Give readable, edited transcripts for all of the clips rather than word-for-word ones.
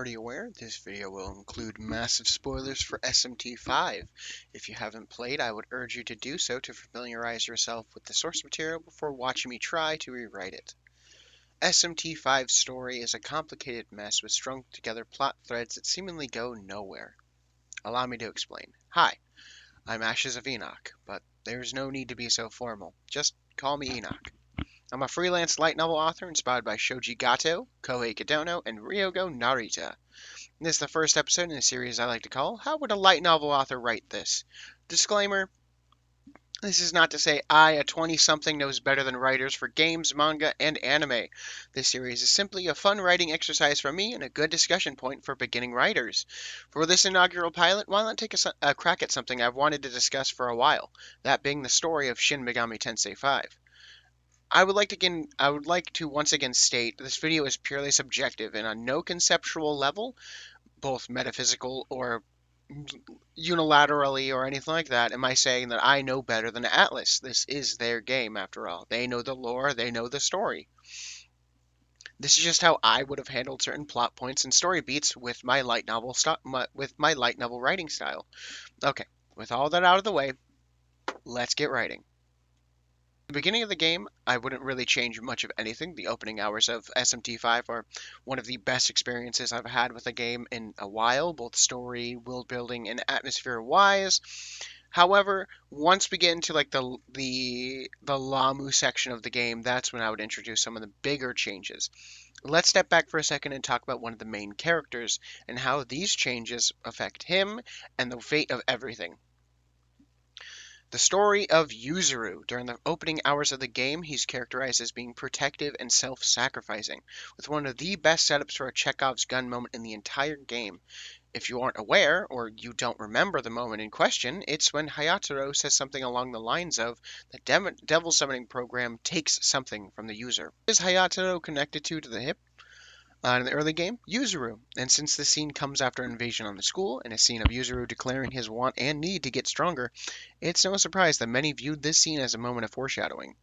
already aware, this video will include massive spoilers for SMT5. If you haven't played, I would urge you to do so to familiarize yourself with the source material before watching me try to rewrite it. SMT5's story is a complicated mess with strung together plot threads that seemingly go nowhere. Allow me to explain. Hi, I'm Ashes of Enoch, but there's no need to be so formal. Just call me Enoch. I'm a freelance light novel author inspired by Shoji Gato, Kohei Kidono, and Ryogo Narita. This is the first episode in a series I like to call How Would a Light Novel Author Write This? Disclaimer, this is not to say I, a 20-something, knows better than writers for games, manga, and anime. This series is simply a fun writing exercise for me and a good discussion point for beginning writers. For this inaugural pilot, why not take a crack at something I've wanted to discuss for a while, that being the story of Shin Megami Tensei 5. I would like to once again state this video is purely subjective and on no conceptual level, both metaphysical or unilaterally or anything like that, am I saying that I know better than Atlas. This is their game after all. They know the lore, they know the story. This is just how I would have handled certain plot points and story beats with my light novel writing style. Okay, with all that out of the way, let's get writing. The beginning of the game, I wouldn't really change much of anything. The opening hours of SMT5 are one of the best experiences I've had with a game in a while, both story, world building, and atmosphere wise. However, once we get into like the Lamu section of the game, that's when I would introduce some of the bigger changes. Let's step back for a second and talk about one of the main characters and how these changes affect him and the fate of everything. The story of Yuzuru. During the opening hours of the game, he's characterized as being protective and self-sacrificing, with one of the best setups for a Chekhov's gun moment in the entire game. If you aren't aware, or you don't remember the moment in question, it's when Hayataro says something along the lines of, the devil summoning program takes something from the user. Is Hayataro connected to the hip? In the early game, Yuzuru. And since the scene comes after an invasion on the school, and a scene of Yuzuru declaring his want and need to get stronger, it's no surprise that many viewed this scene as a moment of foreshadowing.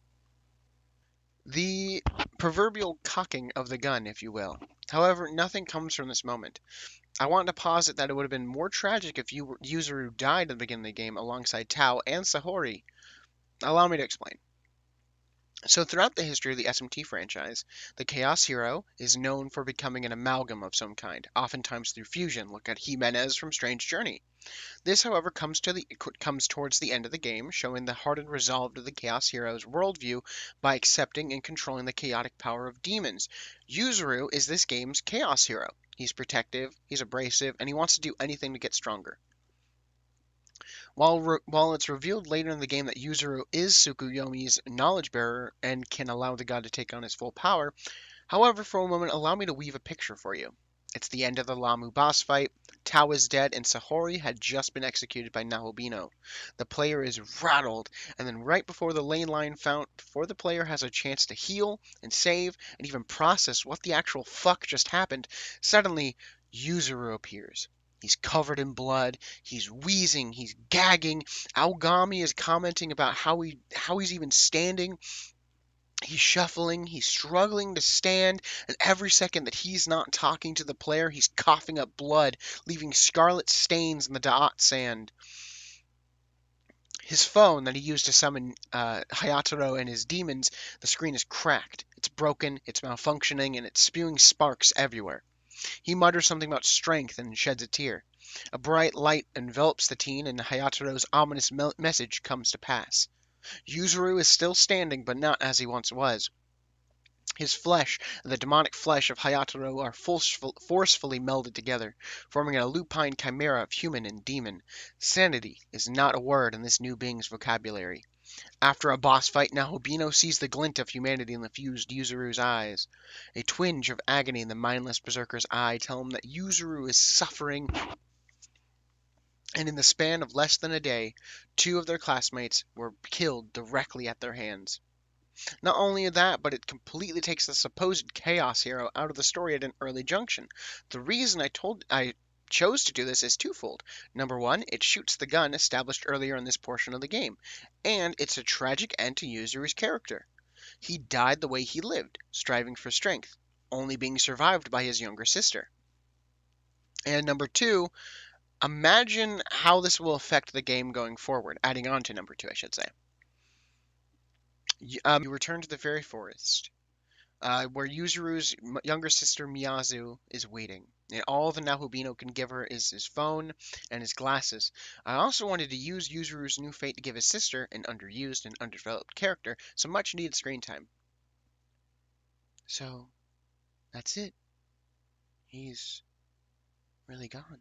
The proverbial cocking of the gun, if you will. However, nothing comes from this moment. I want to posit that it would have been more tragic if Yuzuru died at the beginning of the game alongside Tao and Sahori. Allow me to explain. So throughout the history of the SMT franchise, the Chaos Hero is known for becoming an amalgam of some kind, oftentimes through fusion. Look at Jimenez from Strange Journey. This, however, comes towards the end of the game, showing the hardened resolve of the Chaos Hero's worldview by accepting and controlling the chaotic power of demons. Yuzuru is this game's Chaos Hero. He's protective, he's abrasive, and he wants to do anything to get stronger. While it's revealed later in the game that Yuzuru is Tsukuyomi's knowledge bearer and can allow the god to take on his full power, however, for a moment, allow me to weave a picture for you. It's the end of the Lamu boss fight, Tao is dead, and Sahori had just been executed by Nahobino. The player is rattled, and then right before the lane line before the player has a chance to heal and save and even process what the actual fuck just happened, suddenly Yuzuru appears. He's covered in blood, he's wheezing, he's gagging. Aogami is commenting about how he's even standing. He's shuffling, he's struggling to stand, and every second that he's not talking to the player, he's coughing up blood, leaving scarlet stains in the dot sand. His phone that he used to summon Hayataro and his demons, the screen is cracked. It's broken, it's malfunctioning, and it's spewing sparks everywhere. He mutters something about strength and sheds a tear. A bright light envelops the teen, and Hayataro's ominous message comes to pass. Yuzuru is still standing, but not as he once was. His flesh and the demonic flesh of Hayataro are forcefully melded together, forming a lupine chimera of human and demon. Sanity is not a word in this new being's vocabulary. After a boss fight, Nahobino sees the glint of humanity in the fused Yuzuru's eyes. A twinge of agony in the mindless berserker's eye tell him that Yuzuru is suffering, and in the span of less than a day, 2 of their classmates were killed directly at their hands. Not only that, but it completely takes the supposed Chaos Hero out of the story at an early junction. The reason I chose to do this is twofold. Number one, it shoots the gun established earlier in this portion of the game, and it's a tragic end to Yuzuru's character. He died the way he lived, striving for strength, only being survived by his younger sister. And number two, imagine how this will affect the game going forward, adding on to number two, I should say. You return to the fairy forest, where Yuzuru's younger sister Miyazu is waiting. And all the Nahobino can give her is his phone and his glasses. I also wanted to use Yuzuru's new fate to give his sister, an underused and underdeveloped character, some much needed screen time. So, that's it. He's really gone.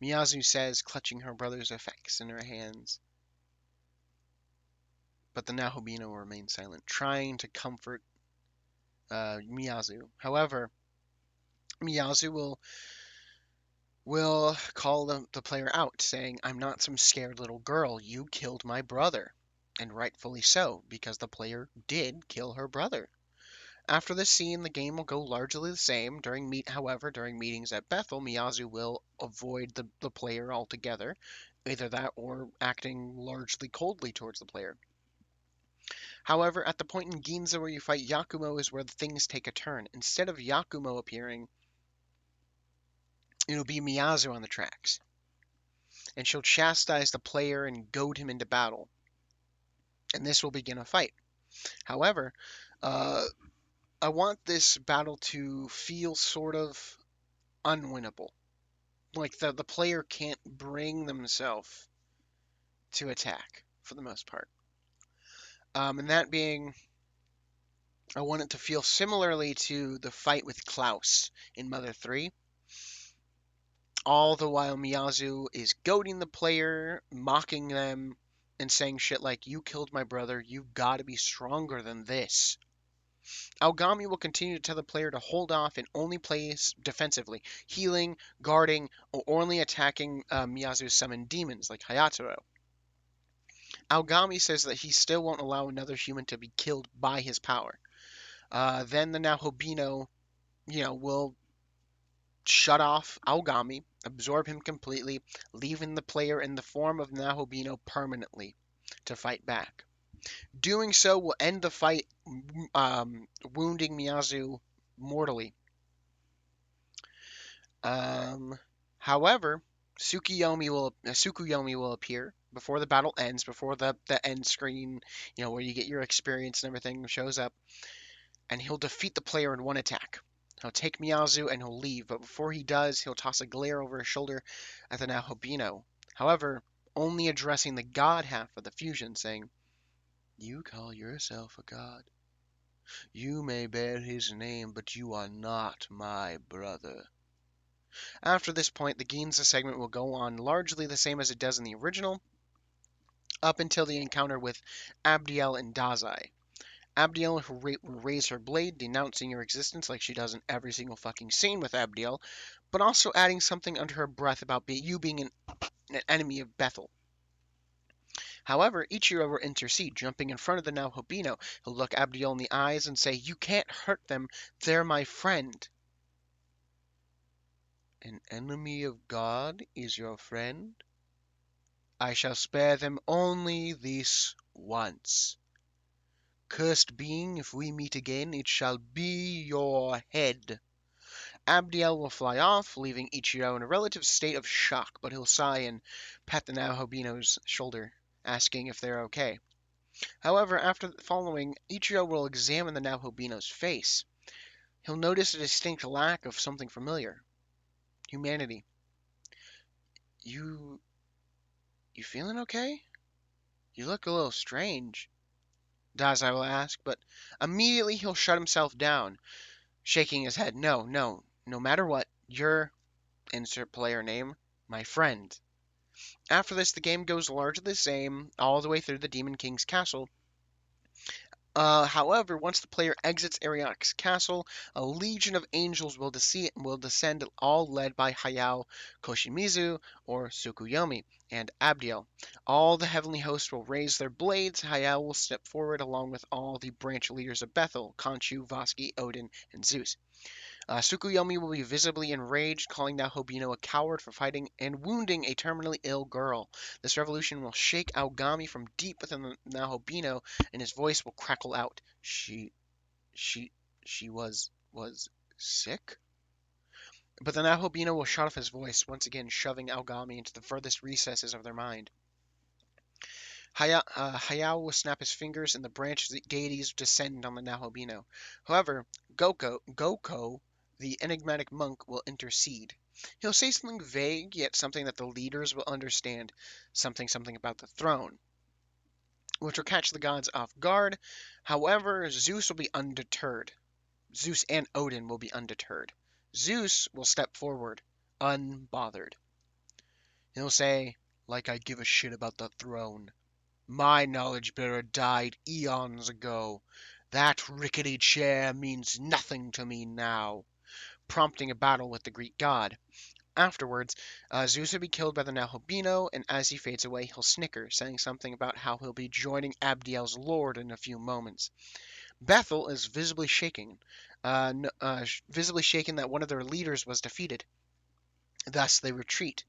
Miyazu says, clutching her brother's effects in her hands. But the Nahobino remain silent, trying to comfort Miyazu. However, Miyazu will call the player out, saying, "I'm not some scared little girl. You killed my brother." And rightfully so, because the player did kill her brother. After this scene, the game will go largely the same. However, during meetings at Bethel, Miyazu will avoid the player altogether. Either that or acting largely coldly towards the player. However, at the point in Ginza where you fight Yakumo is where things take a turn. Instead of Yakumo appearing, it'll be Miyazu on the tracks. And she'll chastise the player and goad him into battle. And this will begin a fight. However, uh, I want this battle to feel sort of unwinnable. Like the player can't bring themselves to attack for the most part. And that being, I want it to feel similarly to the fight with Klaus in Mother 3. All the while Miyazu is goading the player, mocking them, and saying shit like, "You killed my brother, you gotta be stronger than this." Aogami will continue to tell the player to hold off and only play defensively, healing, guarding, or only attacking Miyazu's summoned demons like Hayataro. Aogami says that he still won't allow another human to be killed by his power. Then the Nahobino, will shut off Aogami, absorb him completely, leaving the player in the form of Nahobino permanently to fight back. Doing so will end the fight, wounding Miyazu mortally. However, Tsukuyomi will appear before the battle ends, before the end screen, where you get your experience and everything shows up, and he'll defeat the player in one attack. He'll take Miyazu and he'll leave, but before he does, he'll toss a glare over his shoulder at the Nahobino. However, only addressing the god half of the fusion, saying, "You call yourself a god. You may bear his name, but you are not my brother." After this point, the Ginza segment will go on largely the same as it does in the original, up until the encounter with Abdiel and Dazai. Abdiel will raise her blade, denouncing your existence like she does in every single fucking scene with Abdiel, but also adding something under her breath about you being an enemy of Bethel. However, Ichiro will intercede, jumping in front of the Nahobino. He'll look Abdiel in the eyes and say, "You can't hurt them, they're my friend." "An enemy of God is your friend? I shall spare them only this once. Cursed being, if we meet again, it shall be your head." Abdiel will fly off, leaving Ichiro in a relative state of shock, but he'll sigh and pat the Nahobino's shoulder, asking if they're okay. However, after following, Ichiro will examine the Nahobino's face. He'll notice a distinct lack of something familiar. Humanity. You feeling okay? You look a little strange," Dazai will ask, but immediately he'll shut himself down, shaking his head. No matter what, you're, insert player name, my friend." After this, the game goes largely the same, all the way through the Demon King's castle. However, once the player exits Ariok's castle, a legion of angels will descend, all led by Hayao Koshimizu, or Tsukuyomi, and Abdiel. All the heavenly hosts will raise their blades. Hayao will step forward along with all the branch leaders of Bethel, Khonshu, Voski, Odin, and Zeus. Tsukuyomi will be visibly enraged, calling Nahobino a coward for fighting and wounding a terminally ill girl. This revolution will shake Aogami from deep within the Nahobino, and his voice will crackle out. She was sick?" But the Nahobino will shut off his voice, once again shoving Algami into the furthest recesses of their mind. Hayao will snap his fingers, and the branch deities descend on the Nahobino. However, Goko, the enigmatic monk, will intercede. He'll say something vague, yet something that the leaders will understand. Something about the throne, which will catch the gods off guard. However, Zeus will be undeterred. Zeus and Odin will be undeterred. Zeus will step forward, unbothered. He'll say, like I give a shit about the throne. My knowledge bearer died eons ago. That rickety chair means nothing to me now, prompting a battle with the Greek god. Afterwards, Zeus will be killed by the Nahobino, and as he fades away, he'll snicker, saying something about how he'll be joining Abdiel's lord in a few moments. Bethel is visibly shaken that one of their leaders was defeated. Thus, they retreat.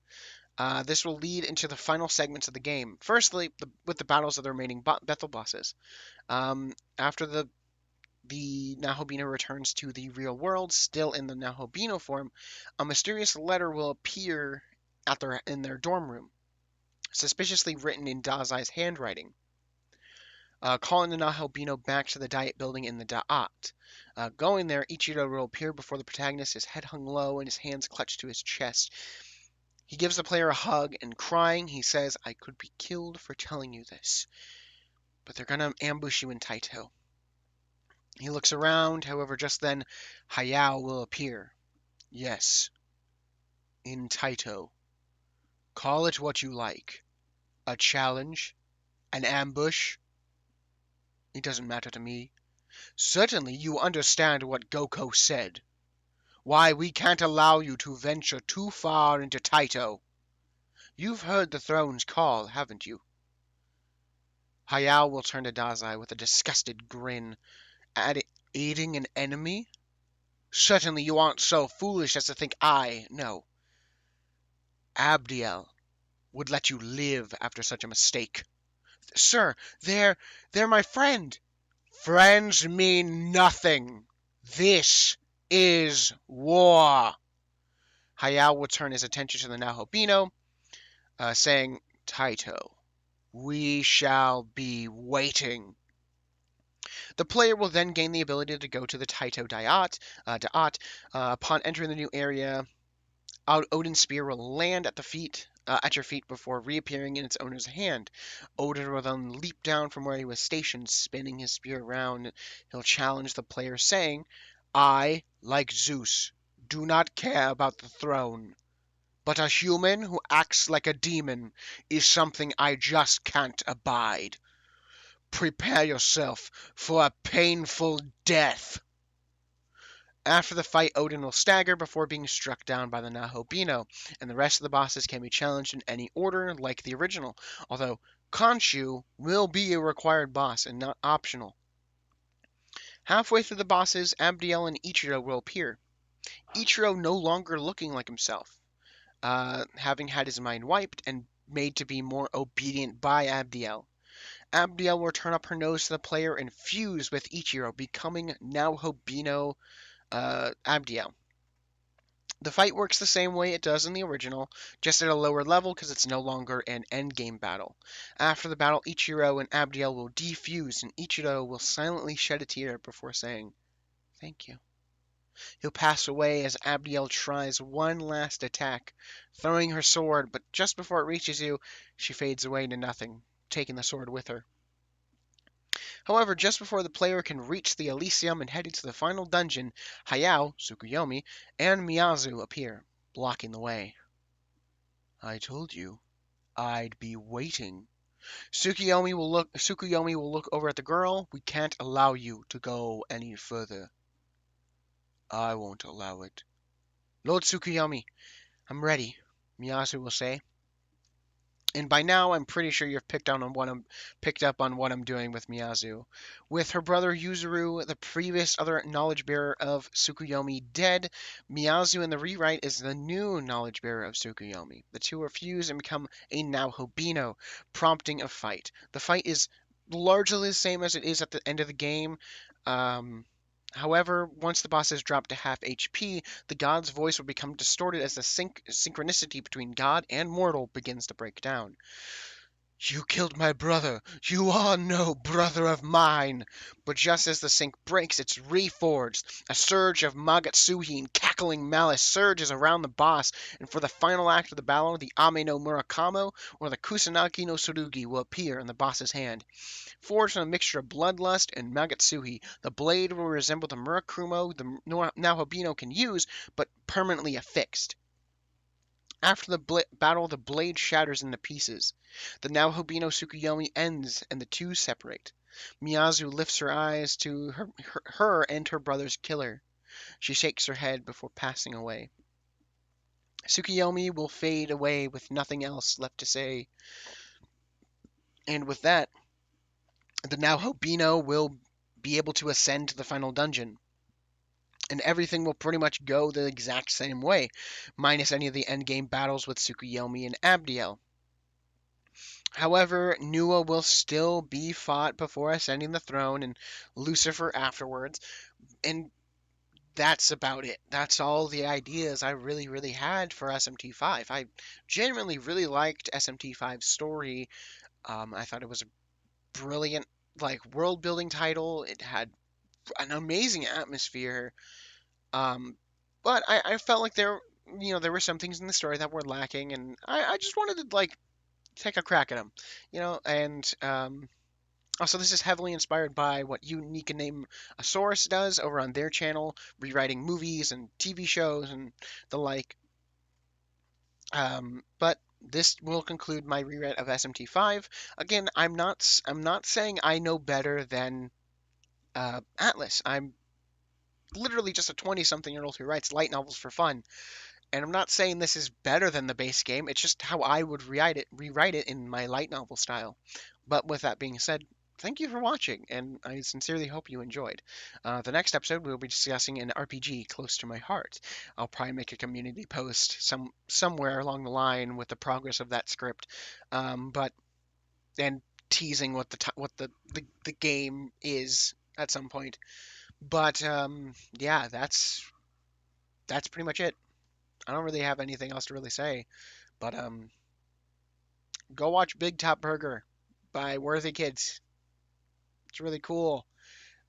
This will lead into the final segments of the game. Firstly, with the battles of the remaining Bethel bosses. After the Nahobino returns to the real world, still in the Nahobino form, a mysterious letter will appear in their dorm room, suspiciously written in Dazai's handwriting, calling the Nahobino back to the Diet building in the Da'at. Going there, Ichiro will appear before the protagonist, his head hung low and his hands clutched to his chest. He gives the player a hug, and crying, he says, I could be killed for telling you this, but they're gonna ambush you in Taito. He looks around, however, just then, Hayao will appear. Yes, in Taito. Call it what you like. A challenge? An ambush? It doesn't matter to me. Certainly you understand what Goko said. Why we can't allow you to venture too far into Taito. You've heard the throne's call, haven't you? Hayao will turn to Dazai with a disgusted grin. Aiding an enemy? Certainly you aren't so foolish as to think no. Abdiel would let you live after such a mistake. Sir, they're my friend. Friends mean nothing. This is war. Hayao will turn his attention to the Nahobino, saying, Taito, we shall be waiting. The player will then gain the ability to go to the Taito Da'at. Upon entering the new area, Odin's spear will land at your feet before reappearing in its owner's hand. Odin will then leap down from where he was stationed, spinning his spear around. He'll challenge the player, saying, I, like Zeus, do not care about the throne. But a human who acts like a demon is something I just can't abide. Prepare yourself for a painful death. After the fight, Odin will stagger before being struck down by the Nahobino, and the rest of the bosses can be challenged in any order like the original, although Khonshu will be a required boss and not optional. Halfway through the bosses, Abdiel and Ichiro will appear. Ichiro no longer looking like himself, having had his mind wiped and made to be more obedient by Abdiel. Abdiel will turn up her nose to the player and fuse with Ichiro, becoming Nahobino Abdiel. The fight works the same way it does in the original, just at a lower level because it's no longer an endgame battle. After the battle, Ichiro and Abdiel will defuse, and Ichiro will silently shed a tear before saying, Thank you. He'll pass away as Abdiel tries one last attack, throwing her sword, but just before it reaches you, she fades away to nothing, taking the sword with her. However, just before the player can reach the Elysium and head into the final dungeon, Hayao, Tsukuyomi, and Miyazu appear, blocking the way. I told you I'd be waiting. Tsukuyomi will look over at the girl. We can't allow you to go any further. I won't allow it. Lord Tsukuyomi, I'm ready, Miyazu will say. And by now, I'm pretty sure you've picked up on what I'm doing with Miyazu. With her brother Yuzuru, the previous other knowledge bearer of Tsukuyomi, dead, Miyazu in the rewrite is the new knowledge bearer of Tsukuyomi. The two are fused and become a Nahobino, prompting a fight. The fight is largely the same as it is at the end of the game. However, once the bosses drop to half HP, the god's voice will become distorted as the synchronicity between god and mortal begins to break down. You killed my brother. You are no brother of mine. But just as the sync breaks, it's reforged. A surge of Magatsuhi and cackling malice surges around the boss, and for the final act of the battle, the Ame no Murakamo or the Kusanagi no Tsurugi will appear in the boss's hand. Forged from a mixture of bloodlust and Magatsuhi, the blade will resemble the Murakumo the Naohibino can use, but permanently affixed. After the battle, the blade shatters into pieces. The Naohibino Tsukuyomi ends, and the two separate. Miyazu lifts her eyes to her and her brother's killer. She shakes her head before passing away. Tsukuyomi will fade away with nothing else left to say. And with that, the Naohibino will be able to ascend to the final dungeon. And everything will pretty much go the exact same way, minus any of the endgame battles with Tsukuyomi and Abdiel. However, Nua will still be fought before ascending the throne, and Lucifer afterwards, and that's about it. That's all the ideas I really had for SMT5. I genuinely really liked SMT5's story. I thought it was a brilliant, like, world-building title. It had an amazing atmosphere. Um, but I felt like there were some things in the story that were lacking, and I just wanted to, like, take a crack at them, and also, this is heavily inspired by what Unique Name Asaurus does over on their channel, rewriting movies and TV shows and the like. But this will conclude my rewrite of SMT5. Again, I'm not saying I know better than Atlas. I'm literally just a 20-something-year-old who writes light novels for fun. And I'm not saying this is better than the base game. It's just how I would rewrite it in my light novel style. But with that being said, thank you for watching, and I sincerely hope you enjoyed. The next episode, we'll be discussing an RPG close to my heart. I'll probably make a community post somewhere along the line with the progress of that script, but and teasing what the game is at some point. But yeah, that's pretty much it. I don't really have anything else to really say, but go watch Big Top Burger by Worthy Kids. It's really cool.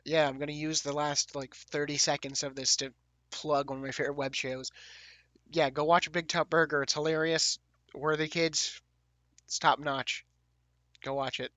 Yeah, I'm gonna use the last like 30 seconds of this to plug one of my favorite web shows. Yeah, go watch Big Top Burger. It's hilarious. Worthy Kids. It's top notch. Go watch it.